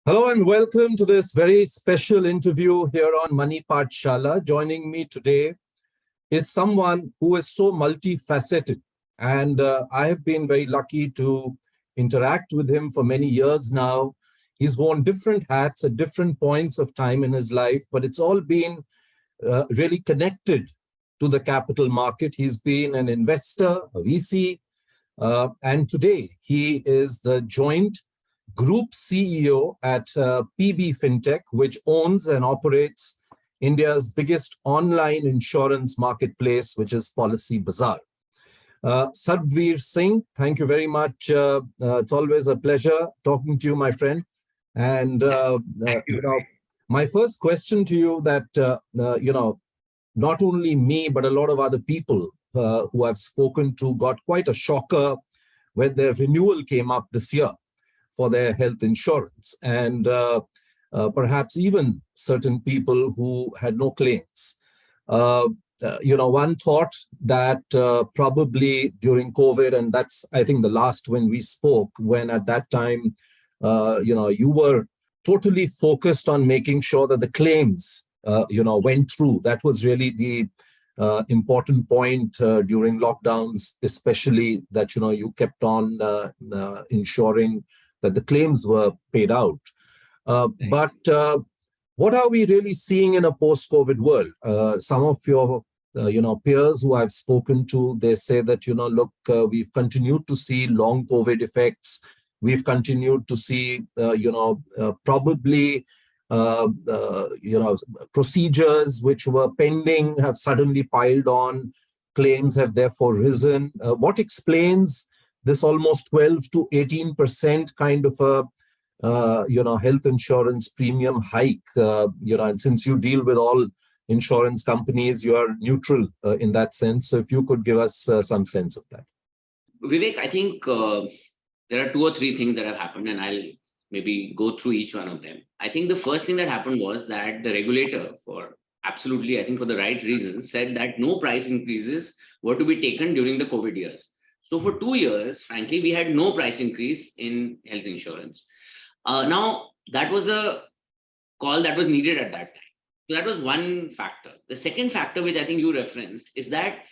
Hello and welcome to this very special interview here on Money Paathshaala. Joining me today is someone who is so multifaceted. And I have been very lucky to interact with him for many years now. He's worn different hats at different points of time in his life, but it's all been really connected to the capital market. He's been an investor, a VC, and today he is the joint Group CEO at PB Fintech, which owns and operates India's biggest online insurance marketplace, which is Policy Bazaar. Sarbvir Singh, thank you very much. It's always a pleasure talking to you, my friend. And my first question to you that not only me but a lot of other people who I've spoken to got quite a shocker when their renewal came up this year for their health insurance, and perhaps even certain people who had no claims. One thought that probably during COVID, and that's, I think, the last when we spoke, when at that time, you were totally focused on making sure that the claims, went through. That was really the important point during lockdowns, especially that, you kept on ensuring that the claims were paid out. But what are we really seeing in a post-COVID world? Some of your peers who I've spoken to, they say that, look, we've continued to see long COVID effects. We've continued to see, probably, procedures which were pending have suddenly piled on. Claims have therefore risen. What explains this almost 12 to 18% kind of a health insurance premium hike? And since you deal with all insurance companies, you are neutral in that sense. So if you could give us some sense of that. Vivek, I think there are two or three things that have happened, and I'll maybe go through each one of them. I think the first thing that happened was that the regulator, for the right reasons, said that no price increases were to be taken during the COVID years. So for 2 years, frankly, we had no price increase in health insurance. Now, that was a call that was needed at that time. So that was one factor. The second factor, which I think you referenced, is that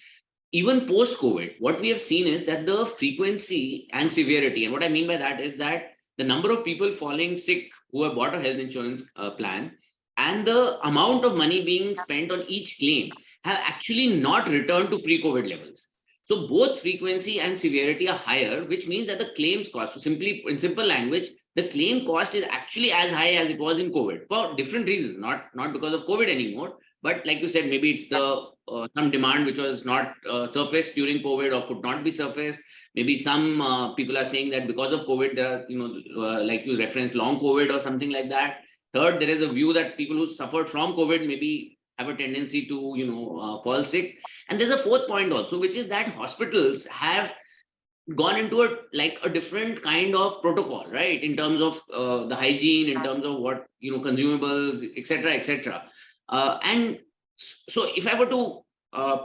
even post-COVID, what we have seen is that the frequency and severity, and what I mean by that is that the number of people falling sick who have bought a health insurance plan and the amount of money being spent on each claim have actually not returned to pre-COVID levels. So both frequency and severity are higher, which means that the claims cost, so simply in simple language, the claim cost is actually as high as it was in COVID for different reasons, not because of COVID anymore, but like you said, maybe it's the some demand which was not surfaced during COVID or could not be surfaced. Maybe some people are saying that because of COVID, there are, like you referenced, long COVID or something like that. Third, there is a view that people who suffered from COVID maybe have a tendency to, fall sick. And there's a fourth point also, which is that hospitals have gone into a different kind of protocol, right? In terms of the hygiene, in terms of what, consumables, etc., etc. And so if I were to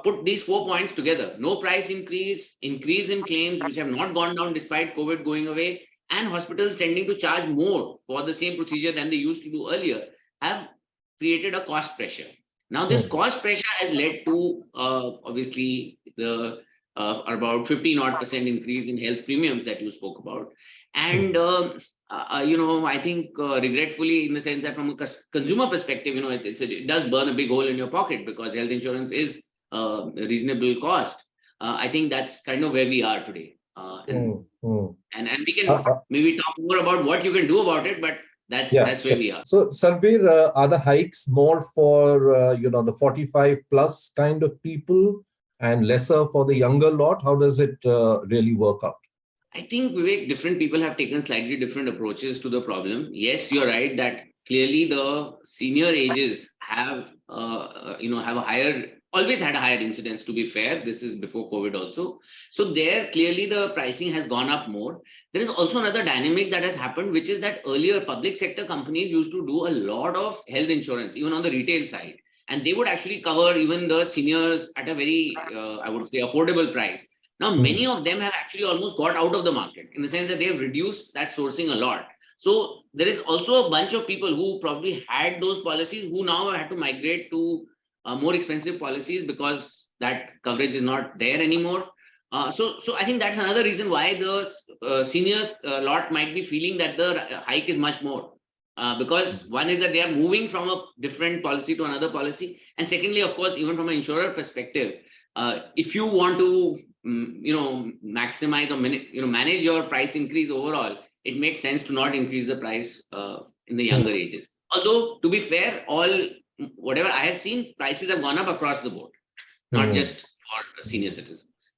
put these 4 points together, no price increase in claims which have not gone down despite COVID going away, and hospitals tending to charge more for the same procedure than they used to do earlier, have created a cost pressure. Now, this cost pressure has led to, obviously, the about 15% increase in health premiums that you spoke about. And, I think regretfully, in the sense that from a consumer perspective, it does burn a big hole in your pocket because health insurance is a reasonable cost. I think that's kind of where we are today. And we can maybe talk more about what you can do about it, but that's where we are. So, Sarbvir, are the hikes more for the 45 plus kind of people and lesser for the younger lot? How does it really work out? I think, Vivek, different people have taken slightly different approaches to the problem. Yes, you're right that clearly the senior ages have always had a higher incidence, to be fair. This is before COVID also. So there, clearly the pricing has gone up more. There is also another dynamic that has happened, which is that earlier public sector companies used to do a lot of health insurance, even on the retail side. And they would actually cover even the seniors at a very, I would say, affordable price. Now, many of them have actually almost got out of the market in the sense that they have reduced that sourcing a lot. So there is also a bunch of people who probably had those policies who now had to migrate to more expensive policies because that coverage is not there anymore. So I think that's another reason why the seniors lot might be feeling that the hike is much more. Because one is that they are moving from a different policy to another policy, and secondly, of course, even from an insurer perspective, if you want to maximize or manage your price increase overall, it makes sense to not increase the price in the younger ages. Although, to be fair, whatever I have seen, prices have gone up across the board, not just for senior citizens.